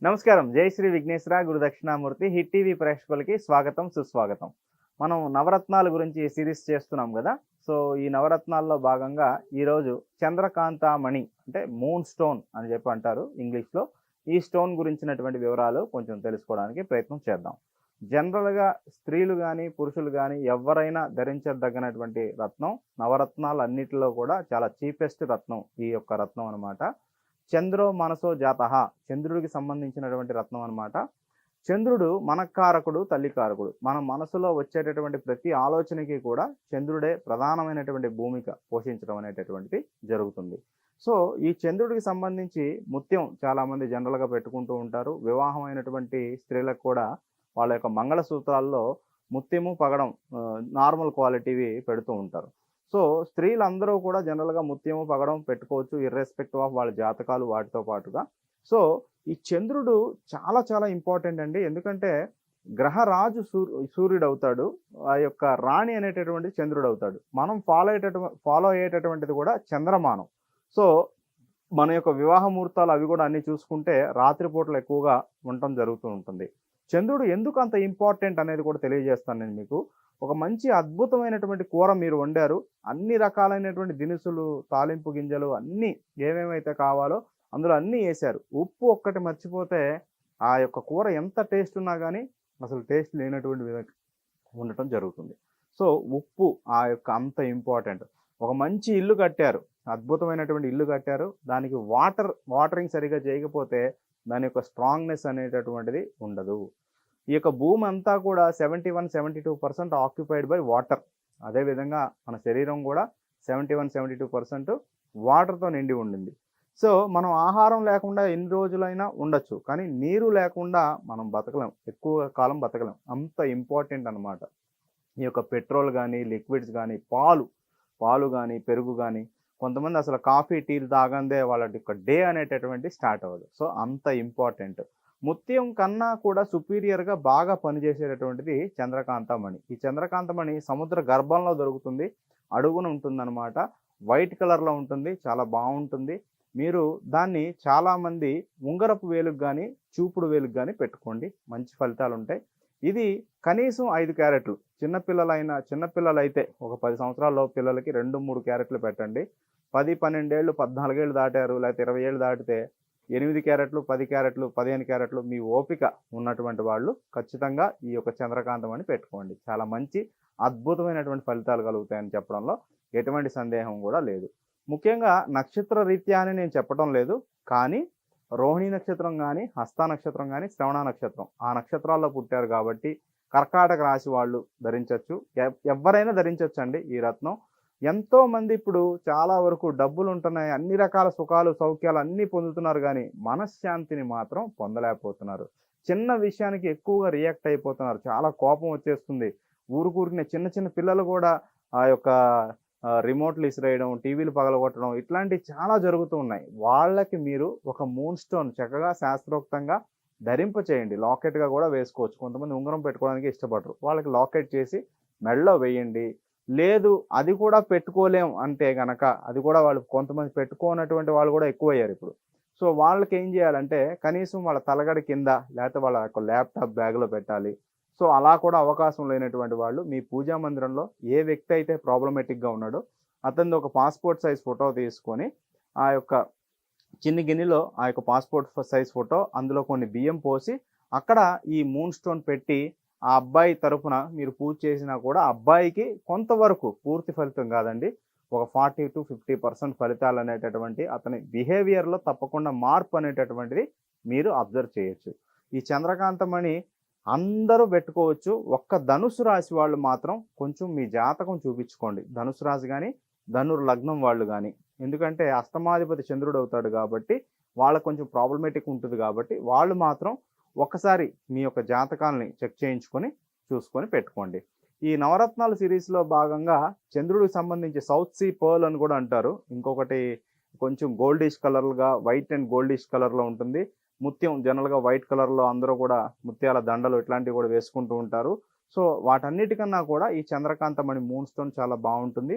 నమస్కారం. జై శ్రీ విఘ్నేశ్వర గురు Dakshinamurthy hit TV ప్రేక్షకులకి స్వాగతం, సుస్వాగతం. మనం నవరత్నాల గురించి సిరీస్ చేస్తున్నాం గదా! సో, ఈ నవరత్నాల్లో భాగంగా ఈరోజు చంద్రకాంతామణి అంటే మూన్ స్టోన్ అని చెప్పి అంటారు ఇంగ్లీష్‌లో. ఈ స్టోన్ గురించినటువంటి వివరాలు కొంచెం తెలుసుకోవడానికి ప్రయత్నం చేద్దాం. జనరల్‌గా స్త్రీలు గాని, పురుషులు గాని ఎవ్వరైనా ధరించదగినటువంటి రత్నం నవరత్నాలన్నిటిలో కూడా చాలా చీపెస్ట్ రత్నం ఈ యొక్క రత్నం అనమాట. చంద్రో మనసో జాతః చంద్రుడికి సంబంధించినటువంటి రత్నం అనమాట. చంద్రుడు మనఃకారకుడు, తల్లికారకుడు. మన మనసులో వచ్చేటటువంటి ప్రతి ఆలోచనకి కూడా చంద్రుడే ప్రధానమైనటువంటి భూమిక పోషించడం అనేటటువంటిది జరుగుతుంది. సో, ఈ చంద్రుడికి సంబంధించి ముత్యం చాలామంది జనరల్‌గా పెట్టుకుంటూ ఉంటారు. వివాహమైనటువంటి స్త్రీలకు కూడా వాళ్ళ యొక్క మంగళసూత్రాల్లో ముత్యము, పగడం నార్మల్ క్వాలిటీవి పెడుతూ ఉంటారు. సో, స్త్రీలందరూ కూడా జనరల్‌గా ముత్యము, పగడం పెట్టుకోవచ్చు ఇర్రెస్పెక్టివ్ ఆఫ్ వాళ్ళ జాతకాలు వాటితో పాటుగా. సో, ఈ చంద్రుడు చాలా చాలా ఇంపార్టెంట్ అండి. ఎందుకంటే గ్రహరాజు సూర్యుడవుతాడు. ఆ యొక్క రాణి అనేటటువంటిది చంద్రుడవుతాడు. మనం ఫాలో అయ్యేటటువంటిది కూడా చంద్రమానం. సో, మన యొక్క వివాహ ముహూర్తాలు అవి కూడా అన్నీ చూసుకుంటే రాత్రి పూటలు ఎక్కువగా ఉండటం జరుగుతూ ఉంటుంది. చంద్రుడు ఎందుకు అంత ఇంపార్టెంట్ అనేది కూడా తెలియజేస్తాను నేను మీకు. ఒక మంచి అద్భుతమైనటువంటి కూర మీరు వండారు. అన్ని రకాలైనటువంటి దినుసులు, తాలింపు గింజలు అన్నీ ఏమేమైతే కావాలో అందులో అన్నీ ఏశారు. ఉప్పు ఒక్కటి మర్చిపోతే ఆ యొక్క కూర ఎంత టేస్ట్ ఉన్నా గానీ అసలు టేస్ట్ లేనటువంటి విధంగా ఉండటం జరుగుతుంది. సో, ఉప్పు ఆ యొక్క అంత ఇంపార్టెంట్. ఒక మంచి ఇల్లు కట్టారు. అద్భుతమైనటువంటి ఇల్లు కట్టారు. దానికి వాటరింగ్ సరిగ్గా చేయకపోతే దాని యొక్క స్ట్రాంగ్‌నెస్ అనేటటువంటిది ఉండదు. ఈ యొక్క భూమి అంతా కూడా 71, 72% ఆక్యుపైడ్ బై వాటర్. అదేవిధంగా మన శరీరం కూడా 71, 72% వాటర్‌తో నిండి ఉండింది. సో, మనం ఆహారం లేకుండా ఎన్ని రోజులైనా ఉండొచ్చు. కానీ నీరు లేకుండా మనం బతకలేం. ఎక్కువ కాలం బతకలేం. అంత ఇంపార్టెంట్ అనమాట. ఈ యొక్క పెట్రోల్ గానీ, లిక్విడ్స్ గానీ, పాలు గానీ, పెరుగు గానీ, కొంతమంది అసలు కాఫీ, టీలు తాగందే వాళ్ళ యొక్క డే అనేటటువంటిది స్టార్ట్ అవ్వదు. సో, అంత ఇంపార్టెంట్. ముత్యం కన్నా కూడా సుపీరియర్‌గా బాగా పనిచేసేటటువంటిది చంద్రకాంతమణి. ఈ చంద్రకాంతమణి సముద్ర గర్భంలో దొరుకుతుంది. అడుగున ఉంటుందనమాట. వైట్ కలర్‌లో ఉంటుంది. చాలా బావుంటుంది. మీరు దాన్ని చాలామంది ఉంగరపు వేలుకి గానీ, చూపుడు వేలుకి గానీ పెట్టుకోండి. మంచి ఫలితాలుంటాయి. ఇది కనీసం 5 క్యారెట్లు. చిన్నపిల్లలైతే ఒక 10 సంవత్సరాల లోపు పిల్లలకి 2, 3 క్యారెట్లు పెట్టండి. 10, 12 ఏళ్ళు, 14 ఏళ్ళు దాటారు లేకపోతే 20 ఏళ్ళు దాటితే 8 క్యారెట్లు, 10 క్యారెట్లు, 15 క్యారెట్లు మీ ఓపిక ఉన్నటువంటి వాళ్ళు ఖచ్చితంగా ఈ యొక్క చంద్రకాంతమణి పెట్టుకోండి. చాలా మంచి అద్భుతమైనటువంటి ఫలితాలు కలుగుతాయని చెప్పడంలో ఎటువంటి సందేహం కూడా లేదు. ముఖ్యంగా నక్షత్ర రీత్యా అని నేను చెప్పడం లేదు. కానీ రోహిణి నక్షత్రం గానీ, హస్త నక్షత్రం గానీ, శ్రవణ నక్షత్రం ఆ నక్షత్రాల్లో పుట్టారు కాబట్టి కర్కాటక రాశి వాళ్ళు ధరించొచ్చు. ఎవ్వరైనా ధరించొచ్చండి ఈ రత్నం. ఎంతోమంది ఇప్పుడు చాలా వరకు డబ్బులుంటున్నాయి. అన్ని రకాల సుఖాలు, సౌఖ్యాలు అన్నీ పొందుతున్నారు గానీ, మనశ్శాంతిని మాత్రం పొందలేకపోతున్నారు. చిన్న విషయానికి ఎక్కువగా రియాక్ట్ అయిపోతున్నారు. చాలా కోపం వచ్చేస్తుంది. ఊరుకూరినే చిన్న చిన్న పిల్లలు కూడా ఆ యొక్క రిమోట్లు ఇసిరేయడం, టీవీలు పగలగొట్టడం ఇట్లాంటివి చాలా జరుగుతూ ఉన్నాయి. వాళ్ళకి మీరు ఒక మూన్ స్టోన్ చక్కగా శాస్త్రోక్తంగా ధరింపచేయండి. లాకెట్‌గా కూడా వేసుకోవచ్చు. కొంతమంది ఉంగరం పెట్టుకోవడానికి ఇష్టపడరు. వాళ్ళకి లాకెట్ చేసి మెడలో వేయండి. లేదు అది కూడా పెట్టుకోలేం అంటే గనక అది కూడా వాళ్ళు కొంతమంది పెట్టుకోనటువంటి వాళ్ళు కూడా ఎక్కువయ్యారిప్పుడు. సో, వాళ్ళకేం జేయాలంటే కనీసం వాళ్ళ తలగడ కింద లేకపోతే వాళ్ళ యొక్క ల్యాప్‌టాప్ బ్యాగ్‌లో పెట్టాలి. సో, అలా కూడా అవకాశం లేనటువంటి వాళ్ళు మీ పూజా మందిరంలో ఏ వ్యక్తి అయితే ప్రాబ్లమాటిక్‌గా ఉన్నాడో అతనిది ఒక పాస్‌పోర్ట్ సైజ్ ఫోటో తీసుకొని ఆ యొక్క చిన్ని గిన్నెలో ఆ యొక్క పాస్‌పోర్ట్ సైజ్ ఫోటో అందులో కొన్ని బియ్యం పోసి అక్కడ ఈ మూన్ స్టోన్ పెట్టి ఆ అబ్బాయి తరపున మీరు పూజ చేసినా కూడా అబ్బాయికి కొంతవరకు పూర్తి ఫలితం కాదండి. ఒక 40-50% ఫలితాలనేటటువంటి అతని బిహేవియర్‌లో తప్పకుండా మార్పు అనేటటువంటిది మీరు అబ్జర్వ్ చేయొచ్చు. ఈ చంద్రకాంతమణి అందరూ పెట్టుకోవచ్చు. ఒక్క ధనుసు రాశి వాళ్ళు మాత్రం కొంచెం మీ జాతకం చూపించుకోండి. ధనుసు రాశి గాని, ధనుర్ లగ్నం వాళ్ళు గాని. ఎందుకంటే అష్టమాధిపతి చంద్రుడు అవుతాడు కాబట్టి వాళ్ళకి కొంచెం ప్రాబ్లమాటిక్ ఉంటుంది కాబట్టి వాళ్ళు మాత్రం ఒక్కసారి మీ యొక్క జాతకాల్ని చెక్ చేయించుకొని చూసుకొని పెట్టుకోండి. ఈ నవరత్నాల సిరీస్‌లో భాగంగా చంద్రుడికి సంబంధించి సౌత్ సీ పర్ల్ అని కూడా అంటారు. ఇంకొకటి కొంచెం గోల్డిష్ కలర్‌గా వైట్ అండ్ గోల్డిష్ కలర్‌లో ఉంటుంది. ముత్యం జనరల్‌గా వైట్ కలర్‌లో అందరూ కూడా ముత్యాల దండలు ఇట్లాంటివి కూడా వేసుకుంటూ ఉంటారు. సో, వాటన్నిటికన్నా కూడా ఈ చంద్రకాంతమణి మూన్ స్టోన్ చాలా బావుంటుంది.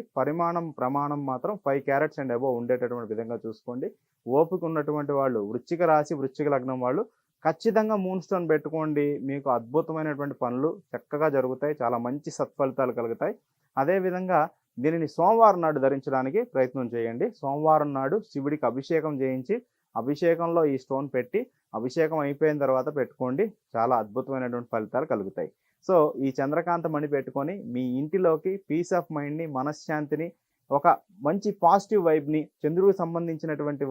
ప్రమాణం మాత్రం 5 క్యారెట్స్ అండ్ అబోవ్ ఉండేటటువంటి విధంగా చూసుకోండి. ఓపిక ఉన్నటువంటి వాళ్ళు వృశ్చిక రాశి, వృశ్చిక లగ్నం వాళ్ళు ఖచ్చితంగా మూన్ స్టోన్ పెట్టుకోండి. మీకు అద్భుతమైనటువంటి పనులు చక్కగా జరుగుతాయి. చాలా మంచి సత్ఫలితాలు కలుగుతాయి. అదేవిధంగా దీనిని సోమవారం నాడు ధరించడానికి ప్రయత్నం చేయండి. సోమవారం నాడు శివుడికి అభిషేకం చేయించి, అభిషేకంలో ఈ స్టోన్ పెట్టి, అభిషేకం అయిపోయిన తర్వాత పెట్టుకోండి. చాలా అద్భుతమైనటువంటి ఫలితాలు కలుగుతాయి. సో, ఈ చంద్రకాంత మణి పెట్టుకొని మీ ఇంటిలోకి పీస్ ఆఫ్ మైండ్‌ని, మనశ్శాంతిని, ఒక మంచి పాజిటివ్ వైబ్‌ని, చంద్రుడికి సంబంధించినటువంటి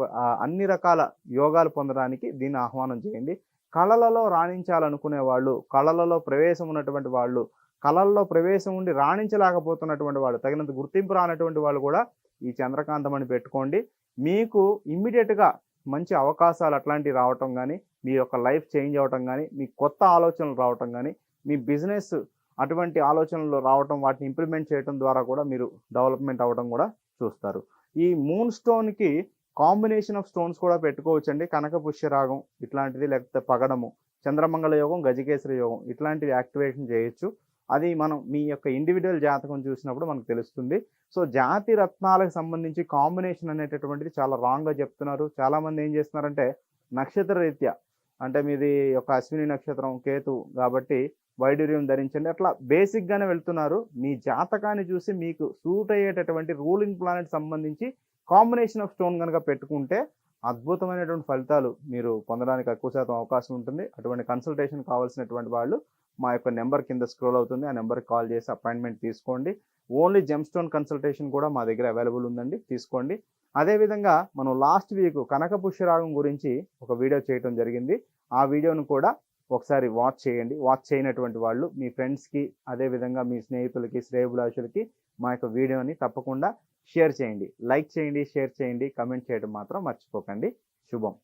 అన్ని రకాల యోగాలు పొందడానికి దీన్ని ఆహ్వానం చేయండి. కళలలో రాణించాలనుకునే వాళ్ళు, కళలలో ప్రవేశం ఉన్నటువంటి వాళ్ళు, కళల్లో ప్రవేశం ఉండి రాణించలేకపోతున్నటువంటి వాళ్ళు, తగినంత గుర్తింపు రానటువంటి వాళ్ళు కూడా ఈ చంద్రకాంతమణి పెట్టుకోండి. మీకు ఇమ్మీడియేట్‌గా మంచి అవకాశాలు అట్లాంటివి రావటం గానీ, మీ యొక్క లైఫ్ చేంజ్ అవ్వటం గానీ, మీకు కొత్త ఆలోచనలు రావటం గానీ, మీ బిజినెస్ అటువంటి ఆలోచనలు రావటం, వాటిని ఇంప్లిమెంట్ చేయటం ద్వారా కూడా మీరు డెవలప్‌మెంట్ అవ్వడం కూడా చూస్తారు. ఈ మూన్ స్టోన్‌కి కాంబినేషన్ ఆఫ్ స్టోన్స్ కూడా పెట్టుకోవచ్చండి. కనక పుష్యరాగం ఇట్లాంటిది, లేకపోతే పగడము, చంద్రమంగళ యోగం, గజకేసరి యోగం ఇట్లాంటివి యాక్టివేషన్ చేయొచ్చు. అది మనం మీ యొక్క ఇండివిడ్యువల్ జాతకం చూసినప్పుడు మనకు తెలుస్తుంది. సో, జాతి రత్నాలకు సంబంధించి కాంబినేషన్ అనేటటువంటిది చాలా రాంగ్‌గా చెప్తున్నారు. చాలామంది ఏం చేస్తున్నారంటే నక్షత్ర రీత్యా, అంటే మీది ఒక అశ్విని నక్షత్రం, కేతు కాబట్టి వైడూర్యం ధరించండి, అట్లా బేసిక్‌గానే వెళ్తున్నారు. మీ జాతకాన్ని చూసి మీకు సూట్ అయ్యేటటువంటి రూలింగ్ ప్లానెట్ సంబంధించి కాంబినేషన్ ఆఫ్ స్టోన్ గనక పెట్టుకుంటే అద్భుతమైనటువంటి ఫలితాలు మీరు పొందడానికి ఎక్కువ శాతం అవకాశం ఉంటుంది. అటువంటి కన్సల్టేషన్ కావాల్సినటువంటి వాళ్ళు మా యొక్క నెంబర్ కింద స్క్రోల్ అవుతుంది. ఆ నెంబర్‌కి కాల్ చేసి అపాయింట్మెంట్ తీసుకోండి. ఓన్లీ జెమ్‌స్టోన్ కన్సల్టేషన్ కూడా మా దగ్గర అవైలబుల్ ఉందండి, తీసుకోండి. అదేవిధంగా మనం లాస్ట్ వీక్ కనక పుష్యరాగం గురించి ఒక వీడియో చేయటం జరిగింది. ఆ వీడియోను కూడా ఒకసారి వాచ్ చేయండి. వాచ్ చేయనటువంటి వాళ్ళు మీ ఫ్రెండ్స్‌కి, అదేవిధంగా మీ స్నేహితులకి, శ్రేయోభిలాషులకి మా యొక్క వీడియోని తప్పకుండా షేర్ చేయండి. లైక్ చేయండి, షేర్ చేయండి, కామెంట్ చేయడం మాత్రం మర్చిపోకండి. శుభం.